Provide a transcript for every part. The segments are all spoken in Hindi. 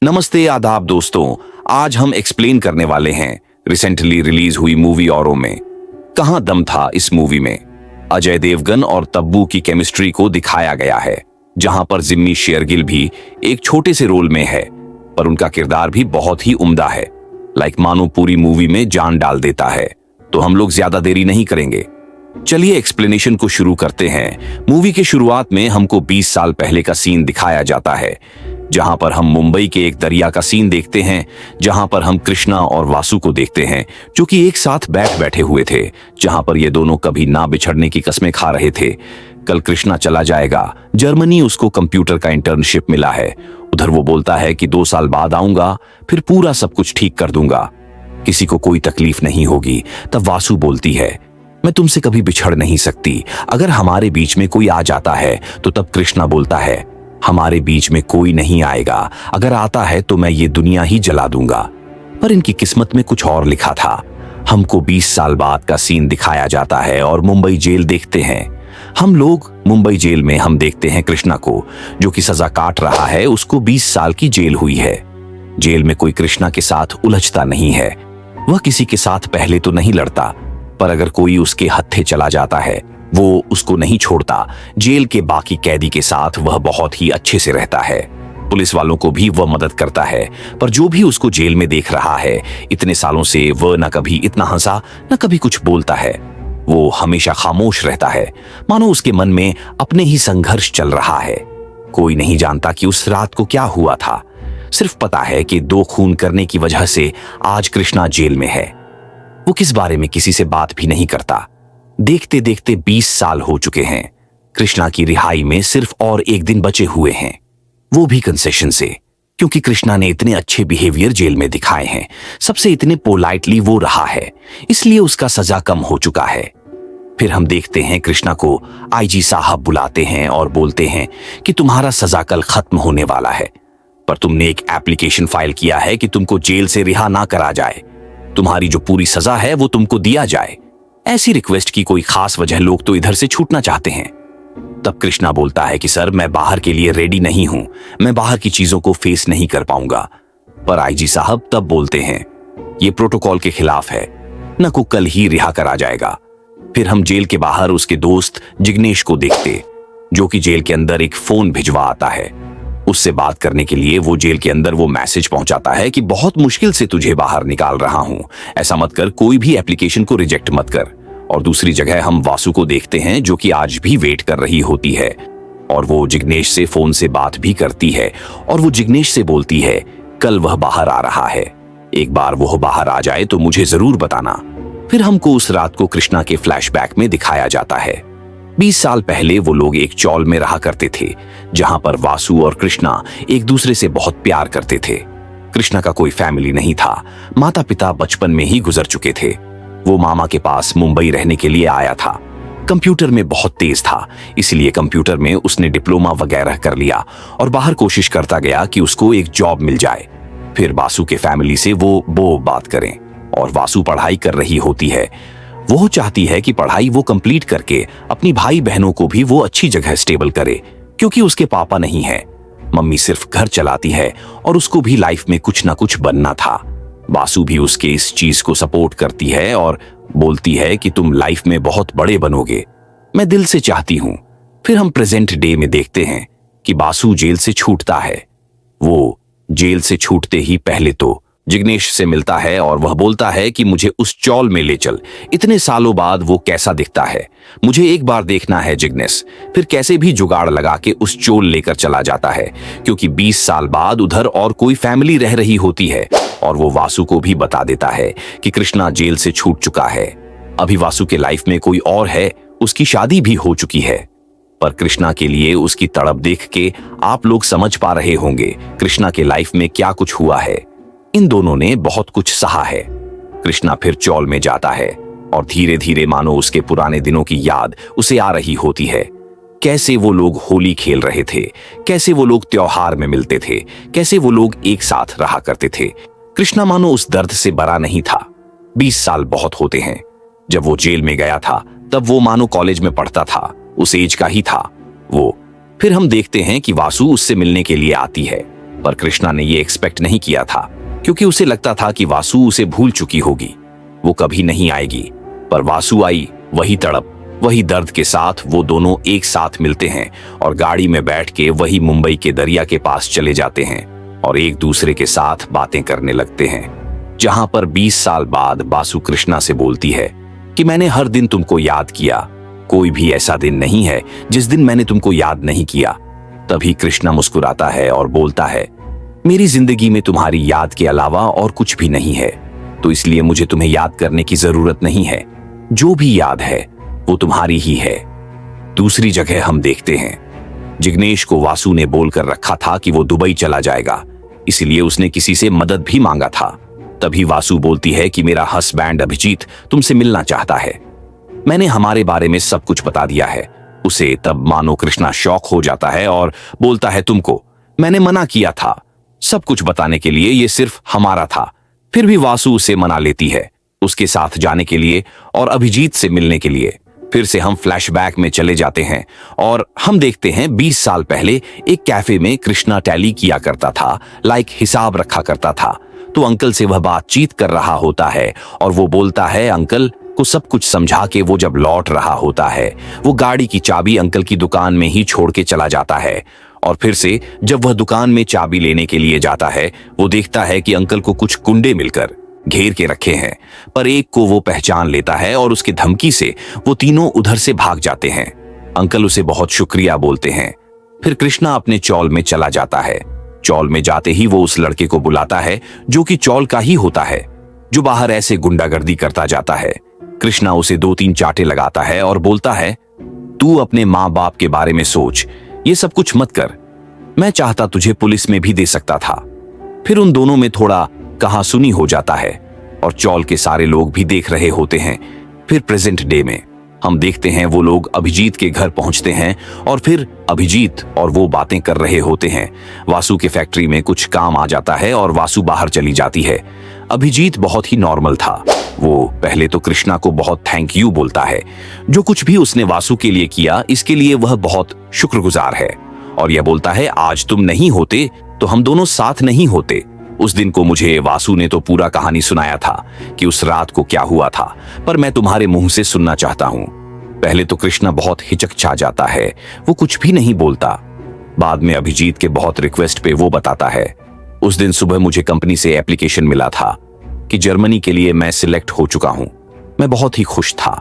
नमस्ते आदाब दोस्तों। आज हम एक्सप्लेन करने वाले हैं रिसेंटली रिलीज हुई मूवी औरों में। कहां दम था इस मूवी में। अजय देवगन और तब्बू की केमिस्ट्री को दिखाया गया है, जहां पर जिम्मी शेरगिल भी एक छोटे से रोल में है, पर उनका किरदार भी बहुत ही उम्दा है। मानो पूरी मूवी में जान डाल देता है। तो हम लोग ज्यादा देरी नहीं करेंगे, चलिए एक्सप्लेनेशन को शुरू करते हैं। मूवी के शुरुआत में हमको 20 साल पहले का सीन दिखाया जाता है, जहां पर हम मुंबई के एक दरिया का सीन देखते हैं, जहां पर हम कृष्णा और वासु को देखते हैं जो कि एक साथ बैठे हुए थे, जहां पर ये दोनों कभी ना बिछड़ने की कस्में खा रहे थे। कल कृष्णा चला जाएगा जर्मनी, उसको कंप्यूटर का इंटर्नशिप मिला है। उधर वो बोलता है कि 2 साल बाद आऊंगा, फिर पूरा सब कुछ ठीक कर दूंगा, किसी को कोई तकलीफ नहीं होगी। तब वासु बोलती है, मैं तुमसे कभी बिछड़ नहीं सकती, अगर हमारे बीच में कोई आ जाता है तो तब कृष्णा बोलता है, हमारे बीच में कोई नहीं आएगा, अगर आता है तो मैं ये दुनिया ही जला दूंगा। पर इनकी किस्मत में कुछ और लिखा था। हमको 20 साल बाद का सीन दिखाया जाता है और मुंबई जेल देखते हैं। हम लोग मुंबई जेल में हम देखते हैं कृष्णा को, जो कि सजा काट रहा है। उसको 20 साल की जेल हुई है। जेल में कोई कृष्णा के साथ उलझता नहीं है। वह किसी के साथ पहले तो नहीं लड़ता, पर अगर कोई उसके हत्थे चला जाता है वो उसको नहीं छोड़ता। जेल के बाकी कैदी के साथ वह बहुत ही अच्छे से रहता है। पुलिस वालों को भी वह मदद करता है, पर जो भी उसको जेल में देख रहा है, इतने सालों से वह न कभी इतना हंसा न कभी कुछ बोलता है। वो हमेशा खामोश रहता है, मानो उसके मन में अपने ही संघर्ष चल रहा है। कोई नहीं जानता कि उस रात को क्या हुआ था। सिर्फ पता है कि 2 खून करने की वजह से आज कृष्णा जेल में है। वो किस बारे में किसी से बात भी नहीं करता। देखते देखते 20 साल हो चुके हैं। कृष्णा की रिहाई में सिर्फ और 1 दिन बचे हुए हैं, वो भी कंसेशन से, क्योंकि कृष्णा ने इतने अच्छे बिहेवियर जेल में दिखाए हैं। सबसे इतने पोलाइटली वो रहा है, इसलिए उसका सजा कम हो चुका है। फिर हम देखते हैं कृष्णा को आईजी साहब बुलाते हैं और बोलते हैं कि तुम्हारा सजा कल खत्म होने वाला है, पर तुमने एक एप्लीकेशन फाइल किया है कि तुमको जेल से रिहा ना करा जाए, तुम्हारी जो पूरी सजा है वो तुमको दिया जाए। ऐसी रिक्वेस्ट की कोई खास वजह लोग तो इधर से छूटना चाहते हैं। तब कृष्णा बोलता है कि सर, मैं बाहर के लिए रेडी नहीं हूं, मैं बाहर की चीजों को फेस नहीं कर पाऊंगा। पर आईजी साहब तब बोलते हैं, ये प्रोटोकॉल के खिलाफ है, न को कल ही रिहा करा जाएगा। फिर हम जेल के बाहर उसके दोस्त जिग्नेश को देखते, जो कि जेल के अंदर एक फोन भिजवा आता है। उससे बात करने के लिए वो जेल के अंदर वो मैसेज पहुंचाता है कि बहुत मुश्किल से तुझे बाहर निकाल रहा हूं, ऐसा मत कर, कोई भी एप्लीकेशन को रिजेक्ट मत कर। और दूसरी जगह हम वासु को देखते हैं, जो कि आज भी वेट कर रही होती है, और वो जिग्नेश से फोन से बात भी करती है, और वो जिग्नेश से बोलती है कल वह बाहर आ रहा है, एक बार वो बाहर आ जाए तो मुझे जरूर बताना। फिर हमको उस रात को कृष्णा के फ्लैशबैक में दिखाया जाता है। 20 साल पहले वो लोग एक चौल में रहा करते थे, जहां पर वासु और कृष्णा एक दूसरे से बहुत प्यार करते थे। कृष्णा का कोई फैमिली नहीं था, माता पिता बचपन में ही गुजर चुके थे। वो मामा के पास मुंबई रहने के लिए आया था। कंप्यूटर में बहुत तेज था, इसलिए कंप्यूटर में उसने डिप्लोमा वगैरह कर लिया और बाहर कोशिश करता गया कि उसको एक जॉब मिल जाए। फिर वासु के फैमिली से वो बात करें, और वासु पढ़ाई कर रही होती है। वो चाहती है कि पढ़ाई वो कंप्लीट करके अपनी भाई बहनों को भी वो अच्छी जगह स्टेबल करे, क्योंकि उसके पापा नहीं है, मम्मी सिर्फ घर चलाती है और उसको भी लाइफ में कुछ ना कुछ बनना था। वासु भी उसके इस चीज को सपोर्ट करती है और बोलती है कि तुम लाइफ में बहुत बड़े बनोगे, मैं दिल से चाहती हूं। फिर हम प्रेजेंट डे में देखते हैं कि वासु जेल से छूटता है। वो जेल से छूटते ही पहले तो जिग्नेश से मिलता है और वह बोलता है कि मुझे उस चौल में ले चल, इतने सालों बाद वो कैसा दिखता है, मुझे एक बार देखना है जिग्नेश। फिर कैसे भी जुगाड़ लगा के उस चौल लेकर चला जाता है, क्योंकि 20 साल बाद उधर और कोई फैमिली रह रही होती है। और वो वासु को भी बता देता है कि कृष्णा जेल से छूट चुका है। अभी वासु के लाइफ में कोई और है, उसकी शादी भी हो चुकी है। पर कृष्णा के लिए उसकी तड़प देख के आप लोग समझ पा रहे होंगे कृष्णा के लाइफ में क्या कुछ हुआ है। इन दोनों ने बहुत कुछ सहा है। कृष्णा फिर चौल में जाता है और धीरे धीरे मानो उसके पुराने दिनों की याद उसे आ रही होती है। कैसे वो लोग होली खेल रहे थे, कैसे वो लोग त्योहार में मिलते थे, कैसे वो लोग एक साथ रहा करते थे। कृष्णा मानो उस दर्द से बरा नहीं था। 20 साल बहुत होते हैं। जब वो जेल में गया था तब वो मानो कॉलेज में पढ़ता था, उस एज का ही था वो। फिर हम देखते हैं कि वासु उससे मिलने के लिए आती है, पर कृष्णा ने ये एक्सपेक्ट नहीं किया था, क्योंकि उसे लगता था कि वासु उसे भूल चुकी होगी, वो कभी नहीं आएगी। पर वासु आई, वही तड़प, वही दर्द के साथ। वो दोनों एक साथ मिलते हैं और गाड़ी में बैठ के वही मुंबई के दरिया के पास चले जाते हैं और एक दूसरे के साथ बातें करने लगते हैं। जहां पर 20 साल बाद वासु कृष्णा से बोलती है कि मैंने हर दिन तुमको याद किया, कोई भी ऐसा दिन नहीं है जिस दिन मैंने तुमको याद नहीं किया। तभी कृष्णा मुस्कुराता है और बोलता है, मेरी जिंदगी में तुम्हारी याद के अलावा और कुछ भी नहीं है, तो इसलिए मुझे तुम्हें याद करने की जरूरत नहीं है। जो भी याद है वो तुम्हारी ही है। दूसरी जगह हम देखते हैं, जिग्नेश को वासु ने बोलकर रखा था कि वो दुबई चला जाएगा, इसलिए उसने किसी से मदद भी मांगा था। तभी वासु बोलती है कि मेरा हस्बैंड अभिजीत तुमसे मिलना चाहता है, मैंने हमारे बारे में सब कुछ बता दिया है उसे। तब मानो कृष्णा शॉक हो जाता है और बोलता है, तुमको मैंने मना किया था सब कुछ बताने के लिए, ये सिर्फ हमारा था। फिर भी वासु उसे मना लेती है उसके साथ जाने के लिए और अभिजीत से मिलने के लिए। फिर से हम फ्लैशबैक में चले जाते हैं और हम देखते हैं 20 साल पहले एक कैफे में कृष्णा टैली किया करता था, हिसाब रखा करता था। तो अंकल से वह बातचीत कर रहा होता है और वो बोलता है, अंकल को सब कुछ समझा के वो जब लौट रहा होता है, वो गाड़ी की चाबी अंकल की दुकान में ही छोड़ के चला जाता है। और फिर से जब वह दुकान में चाबी लेने के लिए जाता है, वो देखता है कि अंकल को कुछ गुंडे मिलकर घेर के रखे हैं, पर एक को वो पहचान लेता है और उसकी धमकी से वो तीनों उधर से भाग जाते हैं। अंकल उसे बहुत शुक्रिया बोलते हैं। फिर कृष्णा अपने चौल में चला जाता है। चौल में जाते ही वो उस लड़के को बुलाता है जो कि चौल का ही होता है, जो बाहर ऐसे गुंडागर्दी करता जाता है। कृष्णा उसे 2-3 चाटे लगाता है और बोलता है, तू अपने माँ बाप के बारे में सोच, ये सब कुछ मत कर, मैं चाहता तुझे पुलिस में भी दे सकता था। फिर उन दोनों में थोड़ा कहासुनी हो जाता है और चौल के सारे लोग भी देख रहे होते हैं। फिर प्रेजेंट डे में हम देखते हैं वो लोग अभिजीत के घर पहुंचते हैं और फिर अभिजीत और वो बातें कर रहे होते हैं। वासु के फैक्ट्री में कुछ काम आ जाता है और वासु बाहर चली जाती है। अभिजीत बहुत ही नॉर्मल था। वो पहले तो कृष्णा को बहुत थैंक यू बोलता है, जो कुछ भी उसने वासु के लिए किया इसके लिए वह बहुत शुक्रगुजार है। और यह बोलता है, आज तुम नहीं होते तो हम दोनों साथ नहीं होते। उस दिन को मुझे वासु ने तो पूरा कहानी सुनाया था कि उस रात को क्या हुआ था, पर मैं तुम्हारे मुंह से सुनना चाहता हूं। पहले तो कृष्णा बहुत हिचकचा जाता है, वो कुछ भी नहीं बोलता। बाद में अभिजीत के बहुत रिक्वेस्ट पे वो बताता है, उस दिन सुबह मुझे कंपनी से एप्लीकेशन मिला था कि जर्मनी के लिए मैं सिलेक्ट हो चुका हूं। मैं बहुत ही खुश था।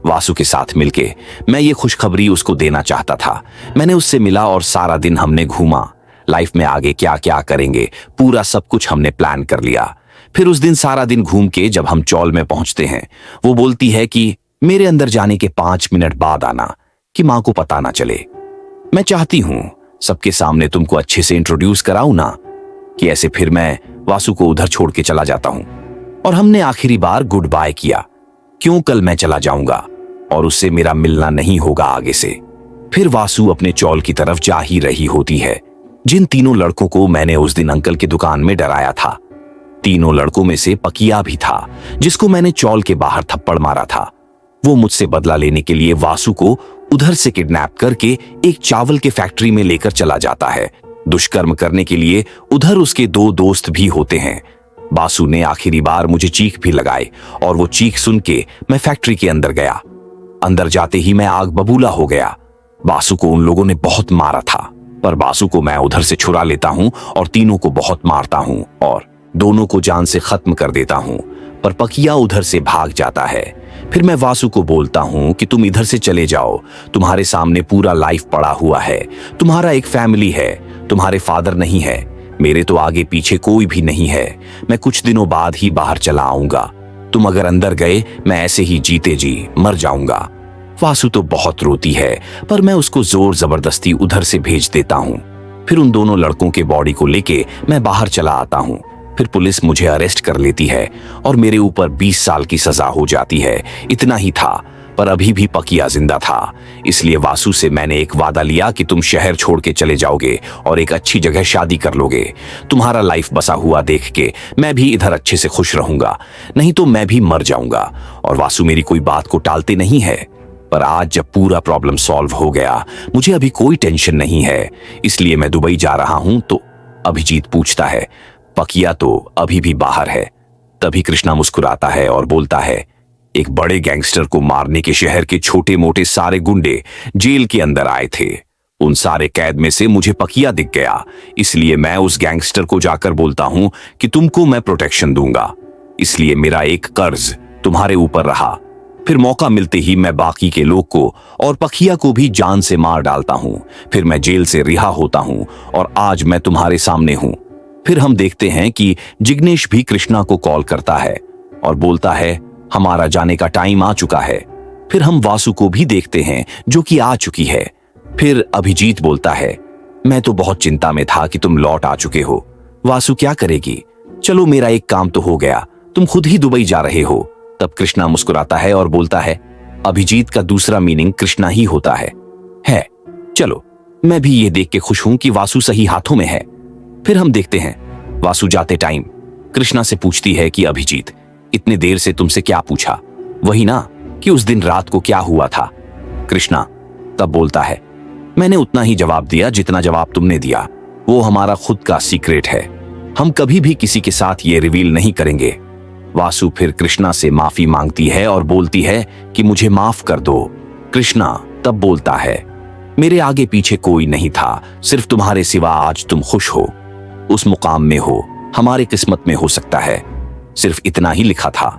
वासु के साथ मिलके मैं ये खुशखबरी उसको देना चाहता था। मैंने उससे मिला और सारा दिन हमने घूमा, लाइफ में आगे क्या क्या करेंगे पूरा सब कुछ हमने प्लान कर लिया। फिर उस दिन सारा दिन घूम के जब हम चौल में पहुंचते हैं, वो बोलती है कि मेरे अंदर जाने के 5 मिनट बाद आना, कि मां को पता ना चले। मैं चाहती हूं सबके सामने तुमको अच्छे से इंट्रोड्यूस कराऊं ना, कि ऐसे फिर मैं वासु को उधर छोड़ के चला जाता हूं और हमने आखिरी बार गुड बाय किया। क्यों कल मैं चला जाऊंगा और उससे मेरा मिलना नहीं होगा आगे से। फिर वासु अपने चौल की तरफ जा ही रही होती है, जिन तीनों लड़कों को मैंने उस दिन अंकल की दुकान में डराया था। तीनों लड़कों में से पकिया भी था, जिसको मैंने चौल के बाहर थप्पड़ मारा था। वो मुझसे बदला लेने के लिए वासु को उधर से किडनैप करके एक चावल के फैक्ट्री में लेकर चला जाता है। दुष्कर्म करने के लिए उधर उसके 2 दोस्त भी होते हैं। वासु ने आखिरी बार मुझे चीख भी लगाई और वो चीख सुन के मैं फैक्ट्री के अंदर गया। अंदर जाते ही मैं आग बबूला हो गया। वासु को उन लोगों ने बहुत मारा था, पर वासु को मैं उधर से छुड़ा लेता हूं और तीनों को बहुत मारता हूं और दोनों को जान से खत्म कर देता हूं, पर पकिया उधर से भाग जाता है। फिर मैं वासु को बोलता हूं कि तुम इधर से चले जाओ, तुम्हारे सामने पूरा लाइफ पड़ा हुआ है, तुम्हारा एक फैमिली है, तुम्हारे फादर नहीं है, मेरे तो आगे पीछे कोई भी नहीं है। मैं कुछ दिनों बाद ही बाहर चला आऊंगा, तुम अगर अंदर गए मैं ऐसे ही जीते जी मर जाऊंगा। वासु तो बहुत रोती है, पर मैं उसको जोर जबरदस्ती उधर से भेज देता हूं। फिर उन दोनों लड़कों के बॉडी को लेके मैं बाहर चला आता हूं। फिर पुलिस मुझे अरेस्ट कर लेती है और मेरे ऊपर 20 साल की सजा हो जाती है। इतना ही था, पर अभी भी पकिया जिंदा था। इसलिए वासु से मैंने एक वादा लिया कि तुम शहर छोड़ के चले जाओगे और एक अच्छी जगह शादी कर लोगे। तुम्हारा लाइफ बसा हुआ देख के मैं भी इधर अच्छे से खुश रहूंगा, नहीं तो मैं भी मर जाऊंगा। और वासु मेरी कोई बात को टालते नहीं है। पर आज जब पूरा प्रॉब्लम सॉल्व हो गया, मुझे अभी कोई टेंशन नहीं है, इसलिए मैं दुबई जा रहा हूं। तो अभिजीत पूछता है, पकिया तो अभी भी बाहर है। तभी कृष्णा मुस्कुराता है और बोलता है, एक बड़े गैंगस्टर को मारने के शहर के छोटे मोटे सारे गुंडे जेल के अंदर आए थे। उन सारे कैद में से मुझे पकिया दिख गया, इसलिए मैं उस गैंगस्टर को जाकर बोलता हूं कि तुमको मैं प्रोटेक्शन दूंगा। इसलिए मेरा एक कर्ज तुम्हारे ऊपर रहा। फिर मौका मिलते ही मैं बाकी के लोग को और पखिया को भी जान से मार डालता हूं। फिर मैं जेल से रिहा होता हूं और आज मैं तुम्हारे सामने हूं। फिर हम देखते हैं कि जिग्नेश भी कृष्णा को कॉल करता है और बोलता है, हमारा जाने का टाइम आ चुका है। फिर हम वासु को भी देखते हैं जो कि आ चुकी है। फिर अभिजीत बोलता है, मैं तो बहुत चिंता में था कि तुम लौट आ चुके हो। वासु क्या करेगी? चलो मेरा एक काम तो हो गया, तुम खुद ही दुबई जा रहे हो। तब कृष्णा मुस्कुराता है और बोलता है, अभिजीत का दूसरा मीनिंग कृष्णा ही होता है। चलो मैं भी ये देख के खुश हूं कि वासु सही हाथों में है। फिर हम देखते हैं वासु जाते टाइम कृष्णा से पूछती है कि अभिजीत, इतने देर से तुमसे क्या पूछा? वही ना कि उस दिन रात को क्या हुआ था। कृष्णा तब बोलता है, मैंने उतना ही जवाब दिया जितना जवाब तुमने दिया। वो हमारा खुद का सीक्रेट है, हम कभी भी किसी के साथ ये रिवील नहीं करेंगे। वासु फिर कृष्णा से माफी मांगती है और बोलती है कि मुझे माफ कर दो। कृष्णा तब बोलता है, मेरे आगे पीछे कोई नहीं था, सिर्फ तुम्हारे सिवा आज तुम खुश हो, उस मुकाम में हो, हमारे किस्मत में हो सकता है। सिर्फ इतना ही लिखा था,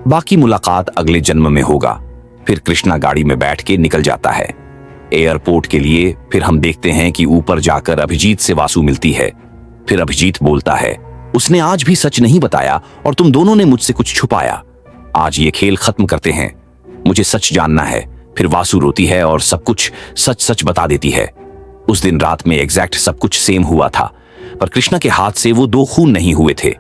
बाकी मुलाकात अगले जन्म में होगा। फिर कृष्णा गाड़ी में बैठ के निकल जाता है एयरपोर्ट के लिए। फिर हम देखते हैं कि ऊपर जाकर अभिजीत से वासु मिलती है। फिर अभिजीत बोलता है, उसने आज भी सच नहीं बताया और तुम दोनों ने मुझसे कुछ छुपाया। आज ये खेल खत्म करते हैं, मुझे सच जानना है। फिर वासु रोती है और सब कुछ सच सच बता देती है। उस दिन रात में एग्जैक्ट सब कुछ सेम हुआ था, पर कृष्णा के हाथ से वो 2 खून नहीं हुए थे,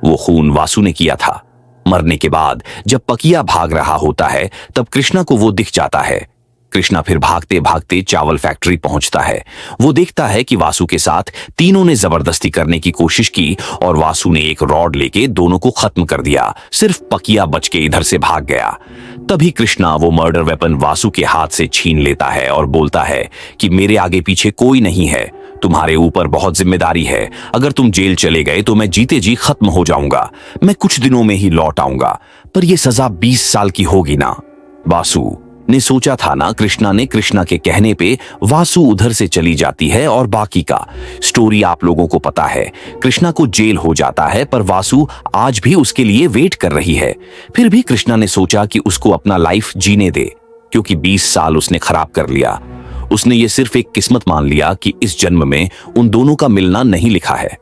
वो खून वासु ने किया था। मरने के बाद जब पकिया भाग रहा होता है तब कृष्णा को वो दिख जाता है। कृष्णा फिर भागते भागते चावल फैक्ट्री पहुंचता है। वो देखता है कि वासु के साथ तीनों ने जबरदस्ती करने की कोशिश की और वासु ने एक रॉड लेके दोनों को खत्म कर दिया। सिर्फ पकिया बच के इधर से भाग गया। तभी कृष्णा वो मर्डर वेपन वासु के हाथ से छीन लेता है और बोलता है कि मेरे आगे पीछे कोई नहीं है, तुम्हारे ऊपर बहुत जिम्मेदारी है। अगर तुम जेल चले गए तो मैं जीते जी खत्म हो जाऊंगा। मैं कुछ दिनों में ही लौट आऊंगा, पर यह सजा 20 साल की होगी ना। वासु ने सोचा था ना, कृष्णा ने कृष्णा के कहने पे वासु उधर से चली जाती है और बाकी का स्टोरी आप लोगों को पता है। कृष्णा को जेल हो जाता है पर वासु आज भी उसके लिए वेट कर रही है। फिर भी कृष्णा ने सोचा कि उसको अपना लाइफ जीने दे, क्योंकि 20 साल उसने खराब कर लिया। उसने ये सिर्फ एक किस्मत मान लिया कि इस जन्म में उन दोनों का मिलना नहीं लिखा है।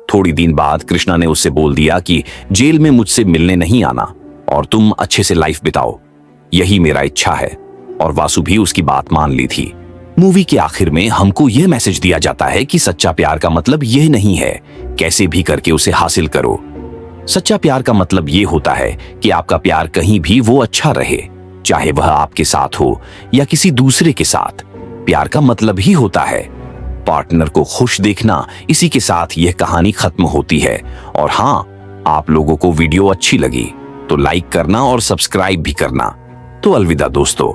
थोड़ी दिन बाद कृष्णा ने उससे बोल दिया कि जेल में मुझसे मिलने नहीं आना और तुम अच्छे से लाइफ बिताओ, यही मेरा इच्छा है। और वासु भी उसकी बात मान ली थी। मूवी के आखिर में हमको यह मैसेज दिया जाता है कि सच्चा प्यार का मतलब यह नहीं है कैसे भी करके उसे हासिल करो। सच्चा प्यार का मतलब यह होता है कि आपका प्यार कहीं भी वो अच्छा रहे, चाहे वह आपके साथ हो या किसी दूसरे के साथ। प्यार का मतलब ही होता है पार्टनर को खुश देखना। इसी के साथ यह कहानी खत्म होती है। और हाँ, आप लोगों को वीडियो अच्छी लगी तो लाइक करना और सब्सक्राइब भी करना। तो अलविदा दोस्तों।